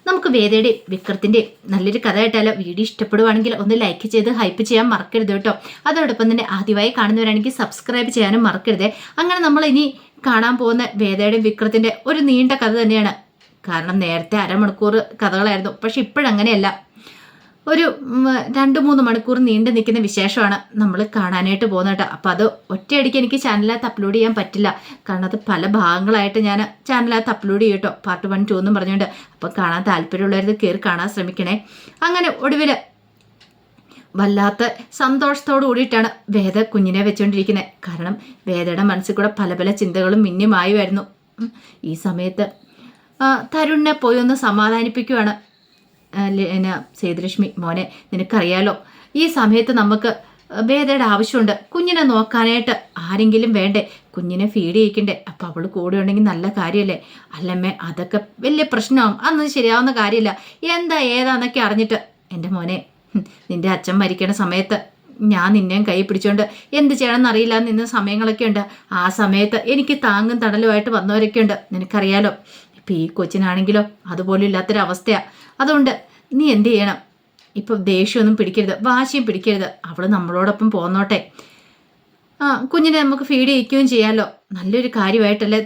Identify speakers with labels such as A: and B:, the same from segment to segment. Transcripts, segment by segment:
A: നമുക്ക് വേദയുടെയും വിക്രത്തിൻ്റെയും നല്ലൊരു കഥ കേട്ടാലോ? വീഡിയോ ഇഷ്ടപ്പെടുവാണെങ്കിൽ ഒന്ന് ലൈക്ക് ചെയ്ത് ഹൈപ്പ് ചെയ്യാൻ മറക്കരുത് കേട്ടോ. അതോടൊപ്പം തന്നെ ആദ്യമായി കാണുന്നവരാണെങ്കിൽ സബ്സ്ക്രൈബ് ചെയ്യാനും മറക്കരുത്. അങ്ങനെ നമ്മൾ ഇനി കാണാൻ പോകുന്ന വേദയുടെയും വിക്രത്തിൻ്റെ ഒരു നീണ്ട കഥ തന്നെയാണ്. കാരണം നേരത്തെ അരമണിക്കൂർ കഥകളായിരുന്നു, പക്ഷെ ഇപ്പോഴങ്ങനെയല്ല, ഒരു 2-3 മണിക്കൂർ നീണ്ടു നിൽക്കുന്ന വിശേഷമാണ് നമ്മൾ കാണാനായിട്ട് പോകുന്നത് കേട്ടോ. അപ്പോൾ അത് ഒറ്റയടിക്ക് എനിക്ക് ചാനലിനകത്ത് അപ്ലോഡ് ചെയ്യാൻ പറ്റില്ല, കാരണം അത് പല ഭാഗങ്ങളായിട്ട് ഞാൻ ചാനലിനകത്ത് അപ്ലോഡ് ചെയ്യും കേട്ടോ, പാർട്ട് 1, 2 എന്നും പറഞ്ഞുകൊണ്ട്. അപ്പോൾ കാണാൻ താല്പര്യമുള്ളവർ കയറി കാണാൻ ശ്രമിക്കണേ. അങ്ങനെ ഒടുവിൽ വല്ലാത്ത സന്തോഷത്തോടു കൂടിയിട്ടാണ് വേദ കുഞ്ഞിനെ വെച്ചുകൊണ്ടിരിക്കുന്നത്. കാരണം വേദയുടെ മനസ്സിൽ കൂടെ പല പല ചിന്തകളും മിന്നിമായുമായിരുന്നു. ഈ സമയത്ത് തരുണിനെ പോയി ഒന്ന് സമാധാനിപ്പിക്കുവാണ് സേതുലക്ഷ്മി. മോനെ, നിനക്കറിയാലോ ഈ സമയത്ത് നമുക്ക് വേദയുടെ ആവശ്യമുണ്ട്. കുഞ്ഞിനെ നോക്കാനായിട്ട് ആരെങ്കിലും വേണ്ടേ, കുഞ്ഞിനെ ഫീഡ് ചെയ്യിക്കണ്ടേ. അപ്പം അവൾ കൂടെ ഉണ്ടെങ്കിൽ നല്ല കാര്യമല്ലേ? അല്ലമ്മേ, അതൊക്കെ വലിയ പ്രശ്നമാകും, അതൊന്നും ശരിയാവുന്ന കാര്യമില്ല. എന്താ ഏതാന്നൊക്കെ അറിഞ്ഞിട്ട് എൻ്റെ മോനെ, നിന്റെ അച്ഛൻ മരിക്കണ സമയത്ത് ഞാൻ നിന്നെയും കൈ പിടിച്ചോണ്ട് എന്ത് ചെയ്യണമെന്ന് അറിയില്ല നിന്ന സമയങ്ങളൊക്കെ ഉണ്ട്. ആ സമയത്ത് എനിക്ക് താങ്ങും തണലുമായിട്ട് വന്നവരൊക്കെ ഉണ്ട്, നിനക്കറിയാലോ. ഇപ്പം ഈ കൊച്ചിനാണെങ്കിലോ അതുപോലും ഇല്ലാത്തൊരവസ്ഥയാണ്. അതുകൊണ്ട് നീ എന്ത് ചെയ്യണം? ഇപ്പം ദേഷ്യമൊന്നും പിടിക്കരുത്, വാശിയും പിടിക്കരുത്. അവൾ നമ്മളോടൊപ്പം പോന്നോട്ടെ, കുഞ്ഞിനെ നമുക്ക് ഫീഡ് ചെയ്യിക്കുകയും ചെയ്യാമല്ലോ, നല്ലൊരു കാര്യമായിട്ടല്ലേ.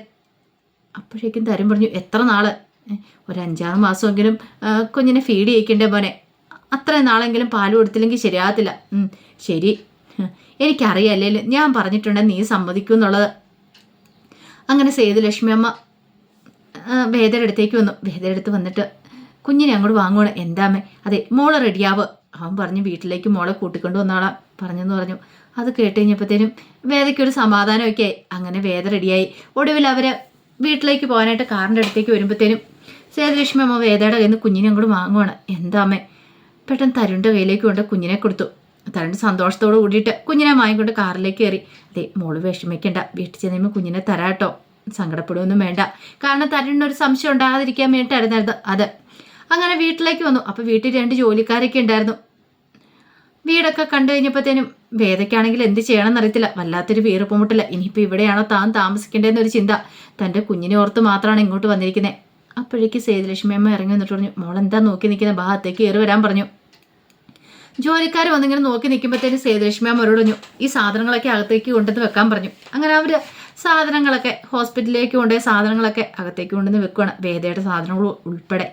A: അപ്പോഴേക്കും തരും പറഞ്ഞു, എത്ര നാൾ? ഒരു 5-6 മാസമെങ്കിലും കുഞ്ഞിനെ ഫീഡ് ചെയ്യിക്കണ്ടേ മോനെ? അത്രയും നാളെങ്കിലും പാല് കൊടുത്തില്ലെങ്കിൽ ശരിയാകത്തില്ല. ശരി, എനിക്കറിയാല്ലേ, ഞാൻ പറഞ്ഞിട്ടുണ്ടെങ്കിൽ നീ സമ്മതിക്കും എന്നുള്ളത്. അങ്ങനെ സേതുലക്ഷ്മി അമ്മ വേദയുടെ അടുത്തേക്ക് വന്നു. വേദയുടെ അടുത്ത് വന്നിട്ട് കുഞ്ഞിനെ അങ്ങോട്ട് വാങ്ങുവാണ്. എന്താമ്മേ? അതെ, മോളെ റെഡിയാവ്. അവൻ പറഞ്ഞു വീട്ടിലേക്ക് മോളെ കൂട്ടിക്കൊണ്ട് വന്നോളാം പറഞ്ഞെന്ന് പറഞ്ഞു. അത് കേട്ട് കഴിഞ്ഞപ്പോഴത്തേനും വേദയ്ക്കൊരു സമാധാനമൊക്കെ ആയി. അങ്ങനെ വേദ റെഡിയായി. ഒടുവിൽ അവരെ വീട്ടിലേക്ക് പോകാനായിട്ട് കാറിൻ്റെ അടുത്തേക്ക് വരുമ്പോഴത്തേനും സേതുലക്ഷ്മി അമ്മ വേദയുടെ കയ്യിൽ നിന്ന് കുഞ്ഞിനെ അങ്ങോട്ട് വാങ്ങുവാണ്. എന്താമ്മേ? പെട്ടെന്ന് തരുണിൻ്റെ കയ്യിലേക്ക് കൊണ്ട് കുഞ്ഞിനെ കൊടുത്തു. തരുൺ സന്തോഷത്തോട് കൂടിയിട്ട് കുഞ്ഞിനെ വാങ്ങിക്കൊണ്ട് കാറിലേക്ക് കയറി. അതെ, മോള് വിഷമിക്കണ്ട, വീട്ടിൽ ചെന്നുമ്പോൾ കുഞ്ഞിനെ തരാട്ടോ, സങ്കടപ്പെടുകയൊന്നും വേണ്ട. കാരണം തരുണിനൊരു സംശയം ഉണ്ടാകാതിരിക്കാൻ വേണ്ടിയിട്ടായിരുന്നു അത്. അങ്ങനെ വീട്ടിലേക്ക് വന്നു. അപ്പോൾ വീട്ടിൽ 2 ജോലിക്കാരൊക്കെ ഉണ്ടായിരുന്നു. വീടൊക്കെ കണ്ടു കഴിഞ്ഞപ്പോഴത്തേനും വേദയ്ക്കാണെങ്കിൽ എന്ത് ചെയ്യണമെന്ന് അറിയത്തില്ല, വല്ലാത്തൊരു വീർപ്പുമുട്ടില്ല. ഇനിയിപ്പോൾ ഇവിടെയാണോ താൻ താമസിക്കേണ്ടതെന്നൊരു ചിന്ത. തൻ്റെ കുഞ്ഞിനെ ഓർത്ത് മാത്രമാണ് ഇങ്ങോട്ട് വന്നിരിക്കുന്നത്. അപ്പോഴേക്ക് സേതുലക്ഷ്മി അമ്മ ഇറങ്ങി വന്നിട്ട് പറഞ്ഞു, മോളെന്താ നോക്കി നിൽക്കുന്ന, ഭാഗത്തേക്ക് കയറി വരാൻ പറഞ്ഞു. ജോലിക്കാർ വന്നിങ്ങനെ നോക്കി നിൽക്കുമ്പോഴത്തേനും സേതുലക്ഷ്മി അമ്മ അവരോട് പറഞ്ഞു, ഈ സാധനങ്ങളൊക്കെ അകത്തേക്ക് കൊണ്ടുവന്ന് വെക്കാൻ പറഞ്ഞു. അങ്ങനെ അവർ സാധനങ്ങളൊക്കെ ഹോസ്പിറ്റലിലേക്ക് കൊണ്ടുപോയ സാധനങ്ങളൊക്കെ അകത്തേക്ക് കൊണ്ടുവന്ന് വെക്കുകയാണ്, വേദയുടെ സാധനങ്ങൾ ഉൾപ്പെടെ.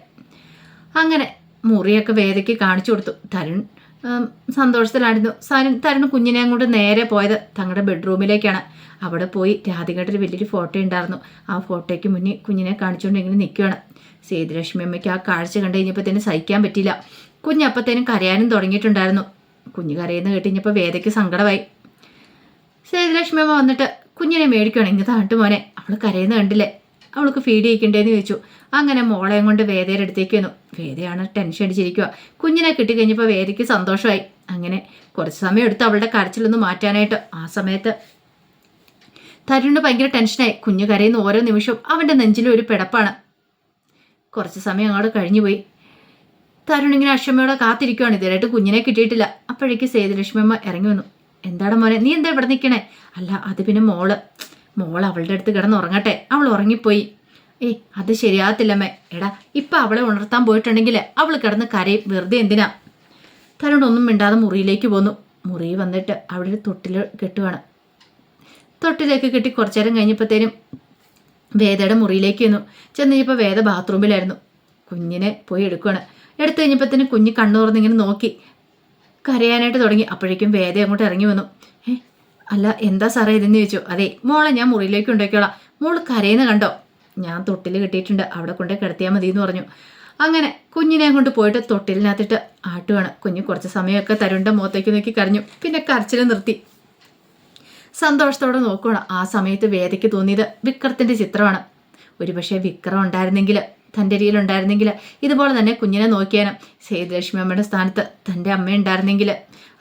A: അങ്ങനെ മുറിയൊക്കെ വേദയ്ക്ക് കാണിച്ചു കൊടുത്തു. തരുൺ സന്തോഷത്തിലായിരുന്നു. തരുൺ കുഞ്ഞിനെ അങ്ങോട്ട് നേരെ പോയത് തങ്ങളുടെ ബെഡ്റൂമിലേക്കാണ്. അവിടെ പോയി രാധികയുടെ ഒരു വലിയൊരു ഫോട്ടോ ഉണ്ടായിരുന്നു. ആ ഫോട്ടോയ്ക്ക് മുന്നിൽ കുഞ്ഞിനെ കാണിച്ചുകൊണ്ട് ഇങ്ങനെ നിൽക്കുകയാണ്. സേതുലക്ഷ്മി അമ്മയ്ക്ക് ആ കാഴ്ച കണ്ടു കഴിഞ്ഞപ്പോഴത്തേനും സഹിക്കാൻ പറ്റില്ല. കുഞ്ഞപ്പത്തേനും കരയാനും തുടങ്ങിയിട്ടുണ്ടായിരുന്നു. കുഞ്ഞ് കരയുന്ന കേട്ട് കഴിഞ്ഞപ്പോൾ വേദയ്ക്ക് സങ്കടമായി. സേതുലക്ഷ്മി അമ്മ വന്നിട്ട് കുഞ്ഞിനെ മേടിക്കണം, ഇങ്ങ് താണ്ട് മോനെ, അവൾ കരയുന്ന കണ്ടില്ലേ, അവൾക്ക് ഫീഡ് ചെയ്യിക്കണ്ടേന്ന് ചോദിച്ചു. അങ്ങനെ മോളെയും കൊണ്ട് വേദയുടെ അടുത്തേക്ക് വന്നു. വേദയാണ് ടെൻഷൻ അടിച്ചിരിക്കുക. കുഞ്ഞിനെ കിട്ടിക്കഴിഞ്ഞപ്പോൾ വേദയ്ക്ക് സന്തോഷമായി. അങ്ങനെ കുറച്ച് സമയം എടുത്ത് അവളുടെ കരച്ചിലൊന്ന് മാറ്റാനായിട്ട്. ആ സമയത്ത് തരുണിന് ഭയങ്കര ടെൻഷനായി. കുഞ്ഞു കരയുന്ന ഓരോ നിമിഷവും അവൻ്റെ നെഞ്ചിലും ഒരു പിടപ്പാണ്. കുറച്ച് സമയം അങ്ങോട്ട് കഴിഞ്ഞുപോയി. തരുൺ ഇങ്ങനെ അക്ഷമയോടെ കാത്തിരിക്കുകയാണ്. ഇതുവരെയായിട്ട് കുഞ്ഞിനെ കിട്ടിയിട്ടില്ല. അപ്പോഴേക്ക് സേതുലക്ഷ്മി അമ്മ ഇറങ്ങി വന്നു. എന്താണ് മോനെ, നീ എന്താ ഇവിടെ നിൽക്കണേ? അല്ല, അത് പിന്നെ മോൾ അവളുടെ അടുത്ത് കിടന്ന് ഉറങ്ങട്ടെ, അവൾ ഉറങ്ങിപ്പോയി. അത് ശരിയാകത്തില്ലമ്മേ. എടാ, ഇപ്പം അവളെ ഉണർത്താൻ പോയിട്ടുണ്ടെങ്കിൽ അവൾ കിടന്ന് കരയും, വെറുതെ എന്തിനാ? തരുൺ ഒന്നും മിണ്ടാതെ മുറിയിലേക്ക് പോന്നു. മുറി വന്നിട്ട് അവിടെ ഒരു തൊട്ടിൽ കെട്ടുവാണ്. തൊട്ടിലേക്ക് കെട്ടി കുറച്ചു നേരം കഴിഞ്ഞപ്പോഴത്തേനും വേദയുടെ മുറിയിലേക്ക് ചെന്നു. ചെന്ന് കഴിഞ്ഞപ്പോൾ വേദ ബാത്റൂമിലായിരുന്നു. കുഞ്ഞിനെ പോയി എടുക്കുകയാണ്. എടുത്തു കഴിഞ്ഞപ്പോഴത്തേനും കുഞ്ഞ് കണ്ണു തുറന്നിങ്ങനെ നോക്കി കരയാനായിട്ട് തുടങ്ങി. അപ്പോഴേക്കും വേദ അങ്ങോട്ട് ഇറങ്ങി വന്നു. അല്ല, എന്താ സാറേ ഇതെന്ന് ചോദിച്ചു. അതെ, മോളെ ഞാൻ മുറിയിലേക്ക് കൊണ്ടുപോയിക്കോളാം, മോള് കരയുന്ന കണ്ടോ, ഞാൻ തൊട്ടിൽ കിട്ടിയിട്ടുണ്ട്, അവിടെ കൊണ്ടേ കിടത്തിയാൽ മതി എന്ന് പറഞ്ഞു. അങ്ങനെ കുഞ്ഞിനെ കൊണ്ട് പോയിട്ട് തൊട്ടിലിനകത്തിട്ട് ആട്ടുവാണ്. കുഞ്ഞ് കുറച്ച് സമയമൊക്കെ തരുണിൻ്റെ മുഖത്തേക്ക് നോക്കി കരഞ്ഞു. പിന്നെ കരച്ചിൽ നിർത്തി സന്തോഷത്തോടെ നോക്കുകയാണ്. ആ സമയത്ത് വേദയ്ക്ക് തോന്നിയത് വിക്രത്തിൻ്റെ ചിത്രമാണ്. ഒരുപക്ഷെ വിക്രം ഉണ്ടായിരുന്നെങ്കിൽ, തൻ്റെ അരിയിലുണ്ടായിരുന്നെങ്കിൽ ഇതുപോലെ തന്നെ കുഞ്ഞിനെ നോക്കിയാനും. സേതുലക്ഷ്മി അമ്മയുടെ സ്ഥാനത്ത് തൻ്റെ അമ്മ ഉണ്ടായിരുന്നെങ്കിൽ,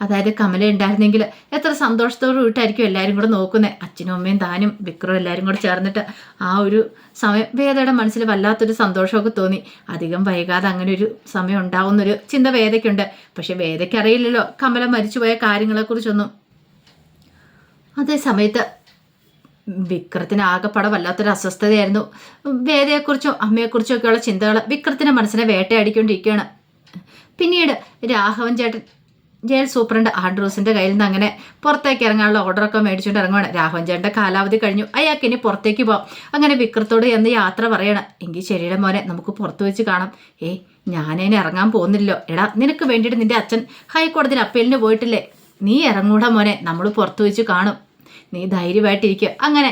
A: അതായത് കമല ഉണ്ടായിരുന്നെങ്കിൽ എത്ര സന്തോഷത്തോടു കൂട്ടായിരിക്കും എല്ലാവരും കൂടെ നോക്കുന്നത്. അച്ഛനും അമ്മയും താനും വിക്രവും എല്ലാവരും കൂടെ ചേർന്നിട്ട് ആ ഒരു സമയം വേദയുടെ മനസ്സിൽ വല്ലാത്തൊരു സന്തോഷമൊക്കെ തോന്നി. അധികം വൈകാതെ അങ്ങനെ ഒരു സമയം ഉണ്ടാവുന്നൊരു ചിന്ത വേദയ്ക്കുണ്ട്. പക്ഷെ വേദയ്ക്ക് അറിയില്ലല്ലോ കമല മരിച്ചുപോയ കാര്യങ്ങളെക്കുറിച്ചൊന്നും. അതേ സമയത്ത് വിക്രത്തിന് ആകെപ്പാടെ വല്ലാത്തൊരു അസ്വസ്ഥതയായിരുന്നു. വേദയെക്കുറിച്ചും അമ്മയെക്കുറിച്ചും ഒക്കെയുള്ള ചിന്തകൾ വിക്രത്തിന്റെ മനസ്സിനെ വേട്ടയാടിക്കൊണ്ടിരിക്കുകയാണ്. പിന്നീട് രാഘവൻ ചേട്ടൻ ജയിൽ സൂപ്രണ്ട് ആൻഡ്രൂസിന്റെ കയ്യിൽ നിന്ന് അങ്ങനെ പുറത്തേക്ക് ഇറങ്ങാനുള്ള ഓർഡറൊക്കെ മേടിച്ചുകൊണ്ട് ഇറങ്ങുവാണ്. രാഘവൻ ചേട്ടൻ്റെ കാലാവധി കഴിഞ്ഞു, അയാൾക്ക് ഇനി പുറത്തേക്ക് പോകാം. അങ്ങനെ വിക്രത്തോട് എന്ന് യാത്ര പറയണം. എങ്കിൽ ശരിയുടെ മോനെ, നമുക്ക് പുറത്തു വെച്ച് കാണാം. ഞാനതിന് ഇറങ്ങാൻ പോകുന്നില്ലല്ലോ. എടാ, നിനക്ക് വേണ്ടിയിട്ട് നിന്റെ അച്ഛൻ ഹൈക്കോടതിയിൽ അപ്പീലിന് പോയിട്ടില്ലേ? നീ ഇറങ്ങൂടാ മോനെ, നമ്മൾ പുറത്തു വെച്ച് കാണും. നീ ധൈര്യമായിട്ടിരിക്കുക. അങ്ങനെ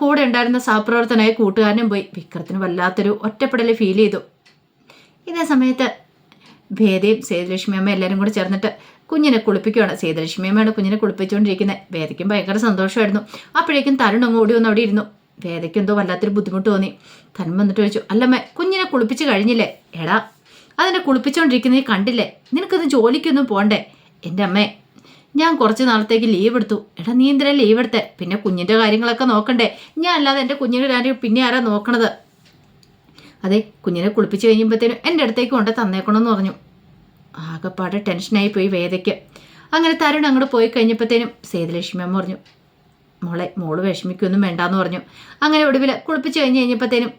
A: കൂടെ ഉണ്ടായിരുന്ന സഹപ്രവർത്തനായ കൂട്ടുകാരനും പോയി. വിക്രത്തിന് വല്ലാത്തൊരു ഒറ്റപ്പെടൽ ഫീൽ ചെയ്തു. ഇതേ സമയത്ത് ഭേദയും സേതുലക്ഷ്മി അമ്മ എല്ലാവരും കൂടെ ചേർന്നിട്ട് കുഞ്ഞിനെ കുളിപ്പിക്കുകയാണ്. സേതുലക്ഷ്മി അമ്മയാണ് കുഞ്ഞിനെ കുളിപ്പിച്ചുകൊണ്ടിരിക്കുന്നത്. വേദയ്ക്കും ഭയങ്കര സന്തോഷമായിരുന്നു. അപ്പോഴേക്കും തരുൺ അങ്ങ് ഓടി വന്ന് അവിടെ ഇരുന്നു. വേദയ്ക്ക് എന്തോ വല്ലാത്തൊരു ബുദ്ധിമുട്ട് തോന്നി. തരുൺ വന്നിട്ട് ചോദിച്ചു, അല്ലമ്മേ, കുഞ്ഞിനെ കുളിപ്പിച്ച് കഴിഞ്ഞില്ലേ? എടാ, അതിനെ കുളിപ്പിച്ചുകൊണ്ടിരിക്കുന്നത് കണ്ടില്ലേ? നിനക്കത് ജോലിക്കൊന്നും പോണ്ടേ? എൻ്റെ അമ്മേ, ഞാൻ കുറച്ച് നാളത്തേക്ക് ലീവ് എടുത്തു. എടാ, നീ എന്തിനാ ലീവ് എടുത്തേ? പിന്നെ കുഞ്ഞിൻ്റെ കാര്യങ്ങളൊക്കെ നോക്കണ്ടേ? ഞാൻ അല്ലാതെ എൻ്റെ കുഞ്ഞിൻ്റെ കാര്യം പിന്നെ ആരാ നോക്കണത്? അതെ, കുഞ്ഞിനെ കുളിപ്പിച്ച് കഴിയുമ്പോഴത്തേനും എൻ്റെ അടുത്തേക്ക് കൊണ്ട് തന്നേക്കണമെന്ന് പറഞ്ഞു. ആകെപ്പാടെ ടെൻഷനായി പോയി വേദയ്ക്ക്. അങ്ങനെ തരുൺ അങ്ങോട്ട് പോയി കഴിഞ്ഞപ്പോഴത്തേനും സേതുലക്ഷ്മി അമ്മ പറഞ്ഞു, മോള് വിഷമിക്കൊന്നും വേണ്ടാന്ന് പറഞ്ഞു. അങ്ങനെ ഒടുവിൽ കുളിപ്പിച്ച് കഴിഞ്ഞപ്പോഴത്തേനും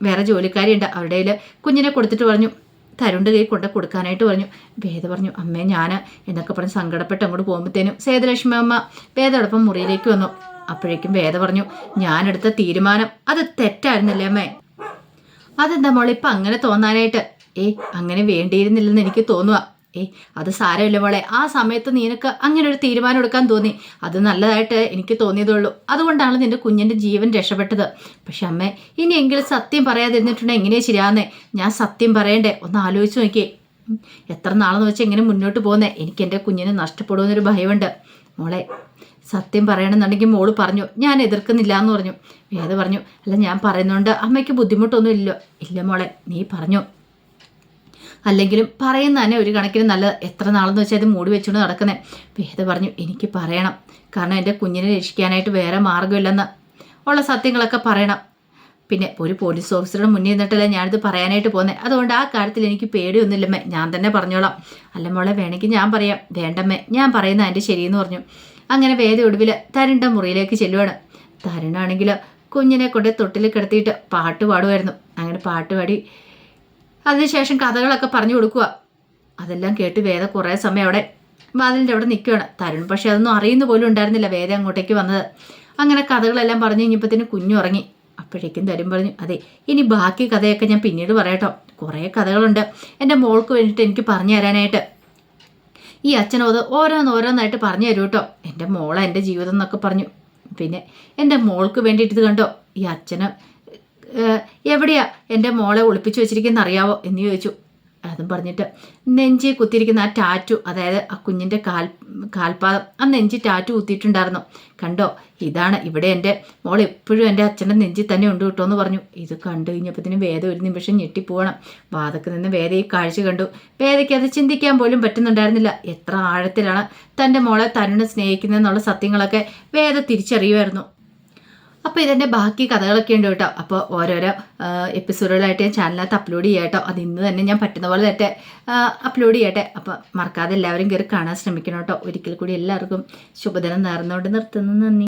A: വേറെ ജോലിക്കാരിയുണ്ട്, അവരുടെ കയ്യിൽ കുഞ്ഞിനെ കൊടുത്തിട്ട് പറഞ്ഞു, തരുണിൻ്റെ കൈ കൊണ്ട് കൊടുക്കാനായിട്ട് പറഞ്ഞു. വേദ പറഞ്ഞു, അമ്മേ ഞാൻ എന്നൊക്കെ പറഞ്ഞ് സങ്കടപ്പെട്ട് അങ്ങോട്ട് പോകുമ്പോഴത്തേനും സേതുലക്ഷ്മി അമ്മ വേദയോടൊപ്പം മുറിയിലേക്ക് വന്നു. അപ്പോഴേക്കും വേദ പറഞ്ഞു, ഞാനെടുത്ത തീരുമാനം അത് തെറ്റായിരുന്നില്ലേ അമ്മേ? അതെന്താ മോളെ ഇപ്പം അങ്ങനെ തോന്നാനായിട്ട്? അങ്ങനെ വേണ്ടിയിരുന്നില്ലെന്ന് എനിക്ക് തോന്നുക. അത് സാരമില്ല മോളെ, ആ സമയത്ത് നിനക്ക് അങ്ങനെ ഒരു തീരുമാനം എടുക്കാൻ തോന്നി, അത് നല്ലതായിട്ട് എനിക്ക് തോന്നിയതുള്ളൂ. അതുകൊണ്ടാണ് നിന്റെ കുഞ്ഞിൻ്റെ ജീവൻ രക്ഷപ്പെട്ടത്. പക്ഷെ അമ്മേ, ഇനിയെങ്കിലും സത്യം പറയാതിരുന്നിട്ടുണ്ടെങ്കിൽ എങ്ങനെയാ ശരിയാന്നേ? ഞാൻ സത്യം പറയണ്ടേ? ഒന്ന് ആലോചിച്ച് നോക്കിയേ. എത്ര നാളെന്ന് വെച്ചാൽ എങ്ങനെ മുന്നോട്ട് പോകുന്നേ? എനിക്ക് എൻ്റെ കുഞ്ഞിനെ നഷ്ടപ്പെടുമെന്നൊരു ഭയമുണ്ട് മോളെ. സത്യം പറയണമെന്നുണ്ടെങ്കിൽ മോള് പറഞ്ഞു, ഞാൻ എതിർക്കുന്നില്ല എന്ന് പറഞ്ഞു. വേദ പറഞ്ഞു, അല്ല ഞാൻ പറയുന്നതുകൊണ്ട് അമ്മയ്ക്ക് ബുദ്ധിമുട്ടൊന്നും ഇല്ലല്ലോ? ഇല്ല മോളെ, നീ പറഞ്ഞു. അല്ലെങ്കിലും പറയുന്ന തന്നെ ഒരു കണക്കിന് നല്ലത്. എത്ര നാളെന്ന് വെച്ചാൽ അത് മൂടി വെച്ചുകൊണ്ട് നടക്കുന്നത്. വേദ പറഞ്ഞു, എനിക്ക് പറയണം, കാരണം എൻ്റെ കുഞ്ഞിനെ രക്ഷിക്കാനായിട്ട് വേറെ മാർഗ്ഗമില്ലെന്ന് ഉള്ള സത്യങ്ങളൊക്കെ പറയണം. പിന്നെ ഒരു പോലീസ് ഓഫീസറുടെ മുന്നിൽ നിന്നിട്ടല്ലേ ഞാനിത് പറയാനായിട്ട് പോകുന്നത്. അതുകൊണ്ട് ആ കാര്യത്തിൽ എനിക്ക് പേടിയൊന്നുമില്ലമ്മേ, ഞാൻ തന്നെ പറഞ്ഞോളാം. അല്ല മോളെ, വേണമെങ്കിൽ ഞാൻ പറയാം. വേണ്ടമ്മേ, ഞാൻ പറയുന്ന അതിൻ്റെ ശരിയെന്ന് പറഞ്ഞു. അങ്ങനെ വേദ ഒടുവിൽ തരുണിൻ്റെ മുറിയിലേക്ക് ചെല്ലുവാണ്. തരുണാണെങ്കിൽ കുഞ്ഞിനെ കൊണ്ട് തൊട്ടിൽ കിടത്തിയിട്ട് പാട്ട് പാടുമായിരുന്നു. അങ്ങനെ പാട്ട് പാടി അതിനുശേഷം കഥകളൊക്കെ പറഞ്ഞു കൊടുക്കുക. അതെല്ലാം കേട്ട് വേദ കുറേ സമയം അവിടെ വാതിലിൻ്റെ അവിടെ നിൽക്കുകയാണ്. തരുൺ പക്ഷെ അതൊന്നും അറിയുന്ന പോലും ഉണ്ടായിരുന്നില്ല വേദ അങ്ങോട്ടേക്ക് വന്നത്. അങ്ങനെ കഥകളെല്ലാം പറഞ്ഞു കഴിഞ്ഞപ്പോഴത്തേന് കുഞ്ഞു ഉറങ്ങി. അപ്പോഴേക്കും തരുൺ പറഞ്ഞു, അതെ, ഇനി ബാക്കി കഥയൊക്കെ ഞാൻ പിന്നീട് പറയാട്ടോ. കുറേ കഥകളുണ്ട് എൻ്റെ മോൾക്ക് വേണ്ടിയിട്ട് എനിക്ക് പറഞ്ഞു തരാനായിട്ട്. ഈ അച്ഛനോത് ഓരോന്നോരോന്നായിട്ട് പറഞ്ഞു തരൂ കേട്ടോ. എൻ്റെ മോളെ എൻ്റെ ജീവിതം എന്നൊക്കെ പറഞ്ഞു. പിന്നെ എൻ്റെ മോൾക്ക് വേണ്ടിയിട്ട് ഇത് കണ്ടോ, ഈ അച്ഛന് എവിടെയാ എൻ്റെ മോളെ ഒളിപ്പിച്ചു വെച്ചിരിക്കുന്ന അറിയാവോ എന്ന് ചോദിച്ചു. അതും പറഞ്ഞിട്ട് നെഞ്ചി കുത്തിയിരിക്കുന്ന ആ ടാറ്റു, അതായത് ആ കുഞ്ഞിൻ്റെ കാൽപാദം, ആ നെഞ്ചി ടാറ്റു കുത്തിയിട്ടുണ്ടായിരുന്നു. കണ്ടോ, ഇതാണ് ഇവിടെ എൻ്റെ മോൾ എപ്പോഴും എൻ്റെ അച്ഛൻ്റെ നെഞ്ചി തന്നെ ഉണ്ട് കേട്ടോ എന്ന് പറഞ്ഞു. ഇത് കണ്ടു കഴിഞ്ഞപ്പോഴത്തേനും വേദ ഒരു നിമിഷം ഞെട്ടിപ്പോവണം. വാതക്ക് നിന്ന് വേദ ഈ കാഴ്ച കണ്ടു. വേദയ്ക്ക് അത് ചിന്തിക്കാൻ പോലും പറ്റുന്നുണ്ടായിരുന്നില്ല. എത്ര ആഴത്തിലാണ് തൻ്റെ മോളെ തരുണ് സ്നേഹിക്കുന്നതെന്നുള്ള സത്യങ്ങളൊക്കെ വേദ തിരിച്ചറിയുമായിരുന്നു. അപ്പോൾ ഇതിൻ്റെ ബാക്കി കഥകളൊക്കെ ഉണ്ട് കേട്ടോ. അപ്പോൾ ഓരോരോ എപ്പിസോഡുകളായിട്ട് ഞാൻ ചാനലിനകത്ത് അപ്ലോഡ് ചെയ്യാം കേട്ടോ. അത് ഇന്ന് തന്നെ ഞാൻ പറ്റുന്ന പോലെ തന്നെ അപ്ലോഡ് ചെയ്യട്ടെ. അപ്പോൾ മറക്കാതെ എല്ലാവരും കയറി കാണാൻ ശ്രമിക്കണം കേട്ടോ. ഒരിക്കൽ കൂടി എല്ലാവർക്കും ശുഭദിനം നേർന്നുകൊണ്ട് നിർത്തുന്നു. നന്ദി.